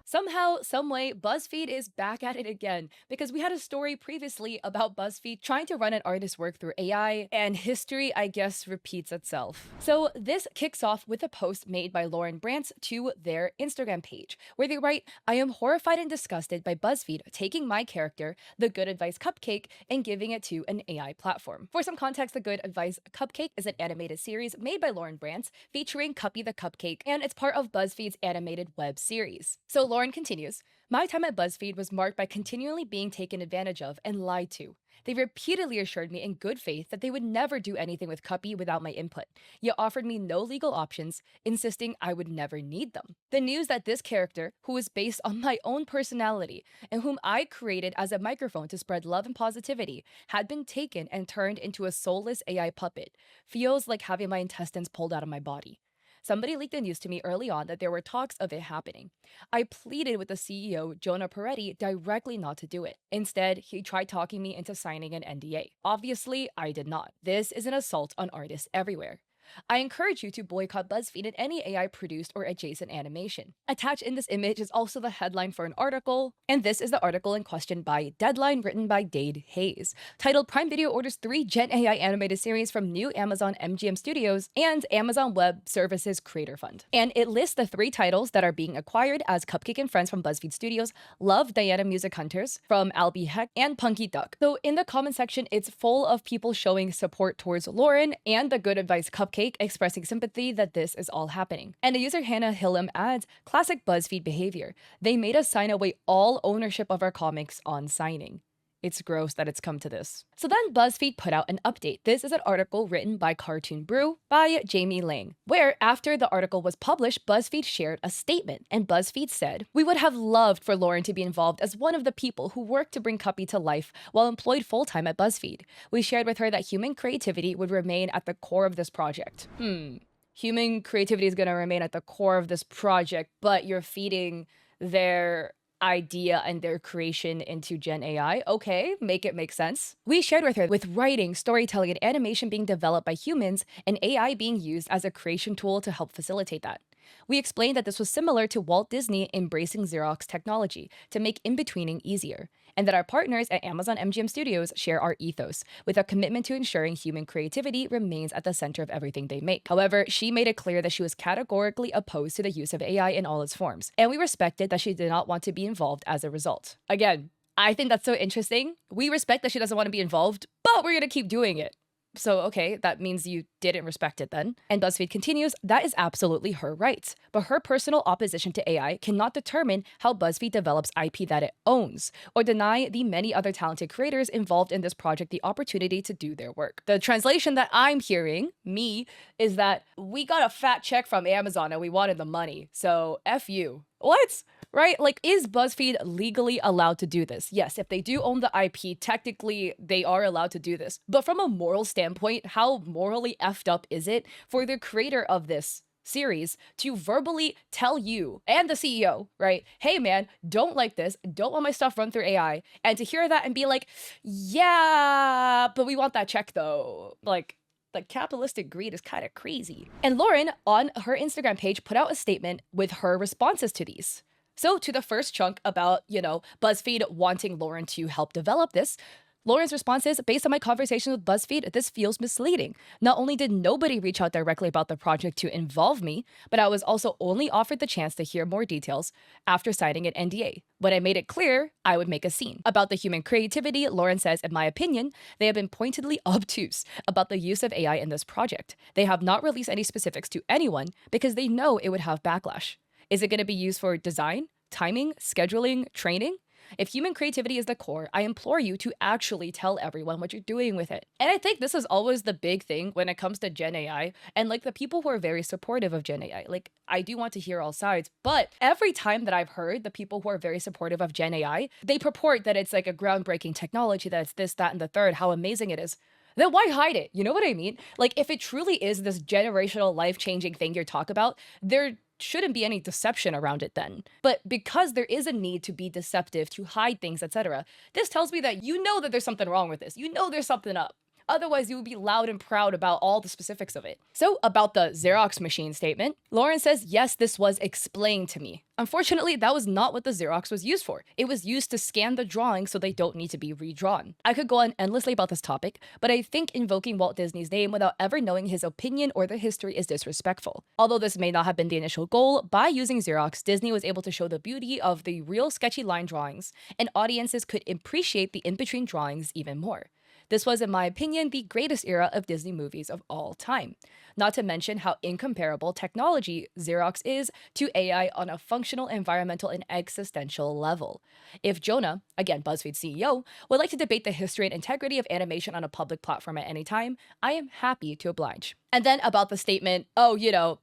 Somehow, someway, Buzzfeed is back at it again because we had a story previously about Buzzfeed trying to run an artist's work through AI, and history, I guess, repeats itself. So this kicks off with a post made by Lauren Brantz to their Instagram page, where they write, "I am horrified and disgusted by Buzzfeed taking my character, the Good Advice Cupcake, and giving it to an AI platform." For some context, the Good Advice Cupcake is an animated series made by Lauren Brantz featuring Cuppy the Cupcake, and it's part of Buzzfeed's animated web series. So Lauren continues, "My time at Buzzfeed was marked by continually being taken advantage of and lied to. They repeatedly assured me in good faith that they would never do anything with Cuppy without my input, yet offered me no legal options, insisting I would never need them. The news that this character, who is based on my own personality and whom I created as a microphone to spread love and positivity, had been taken and turned into a soulless AI puppet, feels like having my intestines pulled out of my body. Somebody leaked the news to me early on that there were talks of it happening. I pleaded with the CEO, Jonah Peretti, directly not to do it. Instead, he tried talking me into signing an NDA. Obviously, I did not. This is an assault on artists everywhere. I encourage you to boycott Buzzfeed and any AI produced or adjacent animation." Attached in this image is also the headline for an article, and this is the article in question by Deadline, written by Dade Hayes, titled "Prime Video Orders 3 Gen AI Animated Series from New Amazon MGM Studios and Amazon Web Services Creator Fund." And it lists the 3 titles that are being acquired as Cupcake and Friends from Buzzfeed Studios, Love Diana Music Hunters from Albie Heck, and Punky Duck. So in the comment section, it's full of people showing support towards Lauren and the Good Advice Cupcake, expressing sympathy that this is all happening. And the user Hannah Hillam adds, "Classic Buzzfeed behavior. They made us sign away all ownership of our comics on signing." It's gross that it's come to this. So then BuzzFeed put out an update. This is an article written by Cartoon Brew by Jamie Lang, where after the article was published, BuzzFeed shared a statement. And BuzzFeed said, "We would have loved for Lauren to be involved as one of the people who worked to bring Cuppy to life while employed full-time at BuzzFeed. We shared with her that human creativity would remain at the core of this project." Human creativity is going to remain at the core of this project, but you're feeding their idea and their creation into Gen AI. Okay, make it make sense. "We shared with her with writing, storytelling, and animation being developed by humans and AI being used as a creation tool to help facilitate that. We explained that this was similar to Walt Disney embracing Xerox technology to make in-betweening easier, and that our partners at Amazon MGM Studios share our ethos, with a commitment to ensuring human creativity remains at the center of everything they make." However, she made it clear that she was categorically opposed to the use of AI in all its forms, and we respected that she did not want to be involved as a result. Again, I think that's so interesting. We respect that she doesn't want to be involved, but we're gonna keep doing it. So, okay, that means you didn't respect it then. And BuzzFeed continues, "That is absolutely her right. But her personal opposition to AI cannot determine how BuzzFeed develops IP that it owns, or deny the many other talented creators involved in this project the opportunity to do their work." The translation that I'm hearing, me, is that we got a fat check from Amazon and we wanted the money. So, F you. What? Right? Like, is BuzzFeed legally allowed to do this? Yes, if they do own the IP, technically they are allowed to do this. But from a moral standpoint, how morally effed up is it for the creator of this series to verbally tell you and the CEO, right, "Hey man, don't like this, don't want my stuff run through AI," and to hear that and be like, "Yeah, but we want that check though." Like capitalistic greed is kind of crazy. And Lauren, on her Instagram page, put out a statement with her responses to these. So to the first chunk about, BuzzFeed wanting Lauren to help develop this, Lauren's response is, "Based on my conversation with BuzzFeed, this feels misleading. Not only did nobody reach out directly about the project to involve me, but I was also only offered the chance to hear more details after signing an NDA. When I made it clear, I would make a scene." About the human creativity, Lauren says, "In my opinion, they have been pointedly obtuse about the use of AI in this project. They have not released any specifics to anyone because they know it would have backlash. Is it going to be used for design, timing, scheduling, training? If human creativity is the core, I implore you to actually tell everyone what you're doing with it." And I think this is always the big thing when it comes to Gen AI and like the people who are very supportive of Gen AI. Like, I do want to hear all sides, but every time that I've heard the people who are very supportive of Gen AI, they purport that it's like a groundbreaking technology, that it's this, that, and the third, how amazing it is. Then why hide it? You know what I mean? Like, if it truly is this generational life-changing thing you're talking about, there shouldn't be any deception around it then. But because there is a need to be deceptive, to hide things, etc., this tells me that you know that there's something wrong with this. You know there's something up. Otherwise, you would be loud and proud about all the specifics of it. So, about the Xerox machine statement, Lauren says, yes, this was explained to me. Unfortunately, that was not what the Xerox was used for. It was used to scan the drawings so they don't need to be redrawn. I could go on endlessly about this topic, but I think invoking Walt Disney's name without ever knowing his opinion or the history is disrespectful. Although this may not have been the initial goal, by using Xerox, Disney was able to show the beauty of the real sketchy line drawings, and audiences could appreciate the in-between drawings even more. This was, in my opinion, the greatest era of Disney movies of all time. Not to mention how incomparable technology Xerox is to AI on a functional, environmental, and existential level. If Jonah, again Buzzfeed CEO, would like to debate the history and integrity of animation on a public platform at any time, I am happy to oblige. And then about the statement,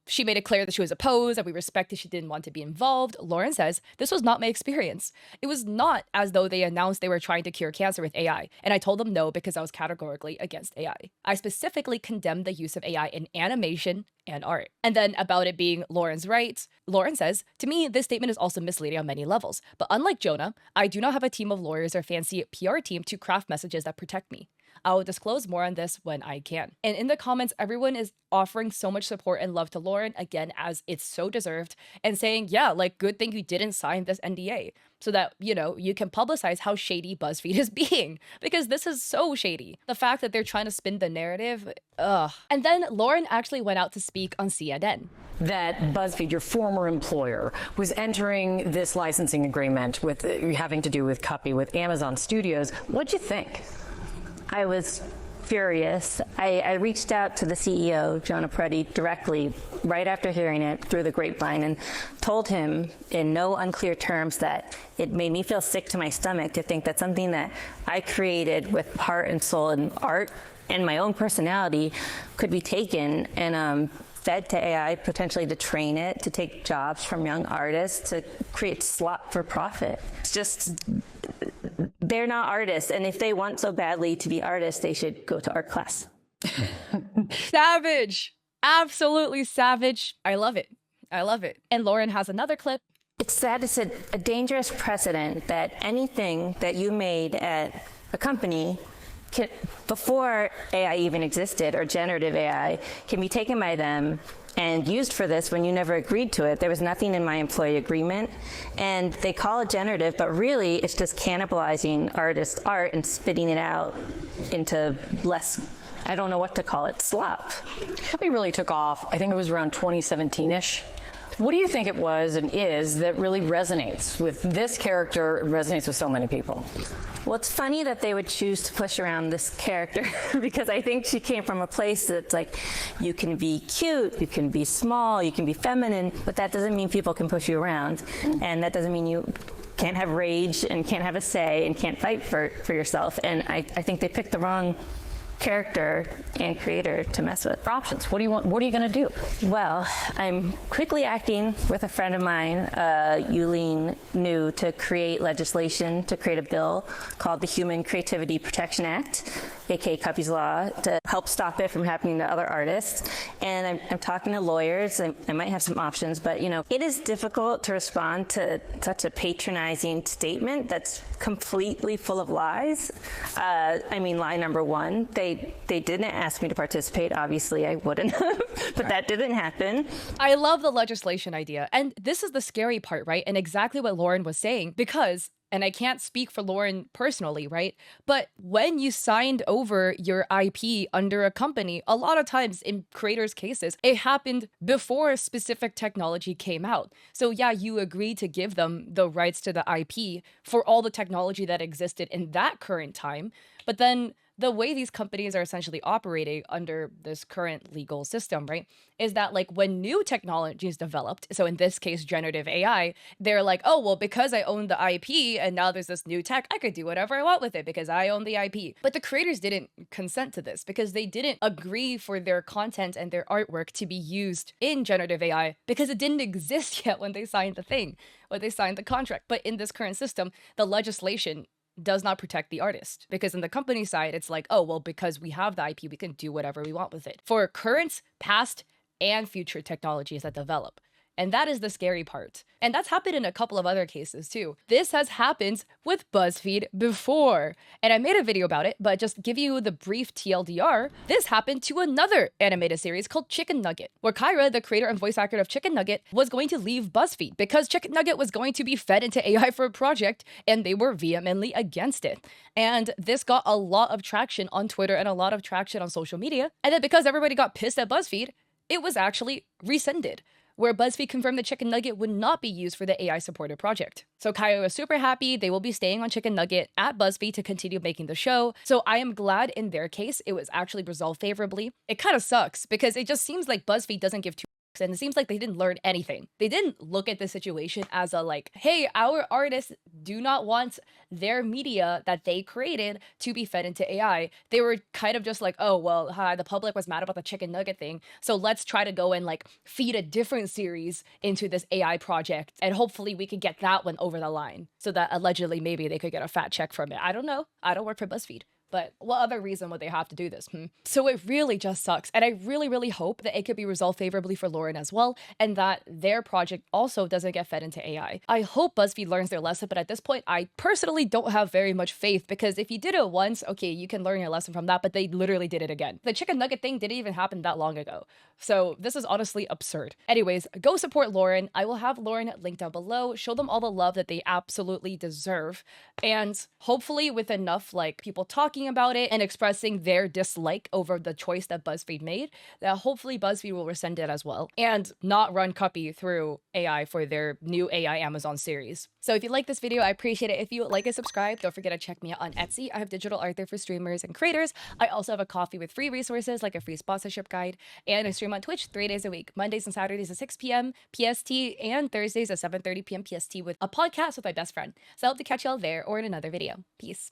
she made it clear that she was opposed and we respected she didn't want to be involved, Lauren says, this was not my experience. It was not as though they announced they were trying to cure cancer with AI, and I told them no because I was categorically against AI. I specifically condemned the use of AI in animation and art. And then about it being Lauren's right, Lauren says, to me, this statement is also misleading on many levels. But unlike Jonah, I do not have a team of lawyers or fancy PR team to craft messages that protect me. I will disclose more on this when I can. And in the comments, everyone is offering so much support and love to Lauren, again, as it's so deserved, and saying, yeah, good thing you didn't sign this NDA so that, you can publicize how shady BuzzFeed is being, because this is so shady. The fact that they're trying to spin the narrative, ugh. And then Lauren actually went out to speak on CNN. That BuzzFeed, your former employer, was entering this licensing agreement with having to do with copy with Amazon Studios. What'd you think? I was furious. I reached out to the CEO, Jonah Peretti, directly right after hearing it through the grapevine and told him in no unclear terms that it made me feel sick to my stomach to think that something that I created with heart and soul and art and my own personality could be taken and fed to AI, potentially to train it, to take jobs from young artists, to create slop for profit. It's just, they're not artists, and if they want so badly to be artists, they should go to art class. Savage! Absolutely savage. I love it. I love it. And Lauren has another clip. It's sad to set a dangerous precedent that anything that you made at a company before AI even existed, or generative AI, can be taken by them and used for this when you never agreed to it. There was nothing in my employee agreement, and they call it generative, but really it's just cannibalizing artist art and spitting it out into less, I don't know what to call it, slop. Copy really took off, I think it was around 2017-ish. What do you think it was and is that really resonates with this character, resonates with so many people? Well, it's funny that they would choose to push around this character because I think she came from a place that's like, you can be cute, you can be small, you can be feminine, but that doesn't mean people can push you around. And that doesn't mean you can't have rage and can't have a say and can't fight for yourself. And I think they picked the wrong character and creator to mess with. Options. What do you want? What are you going to do? Well, I'm quickly acting with a friend of mine, Yulene New, to create legislation, to create a bill called the Human Creativity Protection Act, aka Copy's Law, to help stop it from happening to other artists. And I'm talking to lawyers. I might have some options, but it is difficult to respond to such a patronizing statement that's completely full of lies. Lie number one, they didn't ask me to participate. Obviously, I wouldn't have, but that didn't happen. I love the legislation idea. And this is the scary part, right? And exactly what Lauren was saying, because, and I can't speak for Lauren personally, right? But when you signed over your IP under a company, a lot of times in creators' cases, it happened before specific technology came out. So yeah, you agreed to give them the rights to the IP for all the technology that existed in that current time. But then the way these companies are essentially operating under this current legal system, right, is that when new technology is developed, so in this case, generative AI, they're like, oh, well, because I own the IP and now there's this new tech, I could do whatever I want with it because I own the IP. But the creators didn't consent to this because they didn't agree for their content and their artwork to be used in generative AI because it didn't exist yet when they signed the thing, when they signed the contract. But in this current system, the legislation does not protect the artist, because in the company side, it's like, oh, well, because we have the IP, we can do whatever we want with it for current, past, and future technologies that develop. And that is the scary part. And that's happened in a couple of other cases too. This has happened with BuzzFeed before. And I made a video about it, but just give you the brief TLDR, this happened to another animated series called Chikn Nugget, where Kyra, the creator and voice actor of Chikn Nugget, was going to leave BuzzFeed because Chikn Nugget was going to be fed into AI for a project, and they were vehemently against it. And this got a lot of traction on Twitter and a lot of traction on social media. And then because everybody got pissed at BuzzFeed, it was actually rescinded, where BuzzFeed confirmed that Chikn Nugget would not be used for the AI-supported project. So Kyra was super happy. They will be staying on Chikn Nugget at BuzzFeed to continue making the show. So I am glad in their case it was actually resolved favorably. It kind of sucks because it just seems like BuzzFeed doesn't give two and it seems like they didn't learn anything. They didn't look at the situation as a like, hey, our artists do not want their media that they created to be fed into AI. They were kind of just like, oh, well, hi, the public was mad about the Chikn Nugget thing, so let's try to go and like feed a different series into this AI project, and hopefully we could get that one over the line so that allegedly maybe they could get a fat check from it. I don't know. I don't work for BuzzFeed. But what other reason would they have to do this? So it really just sucks. And I really, really hope that it could be resolved favorably for Lauren as well, and that their project also doesn't get fed into AI. I hope BuzzFeed learns their lesson, but at this point, I personally don't have very much faith, because if you did it once, okay, you can learn your lesson from that, but they literally did it again. The Chikn Nugget thing didn't even happen that long ago. So this is honestly absurd. Anyways, go support Lauren. I will have Lauren linked down below. Show them all the love that they absolutely deserve. And hopefully with enough like people talking about it and expressing their dislike over the choice that BuzzFeed made, that hopefully BuzzFeed will rescind it as well and not run copy through AI for their new AI Amazon series. So if you like this video, I appreciate it if you like and subscribe. Don't forget to check me out on Etsy. I have digital art there for streamers and creators. I also have a coffee with free resources like a free sponsorship guide, and I stream on Twitch 3 days a week, Mondays and Saturdays at 6 p.m. PST and Thursdays at 7:30 p.m. PST with a podcast with my best friend. So I hope to catch y'all there or in another video. Peace.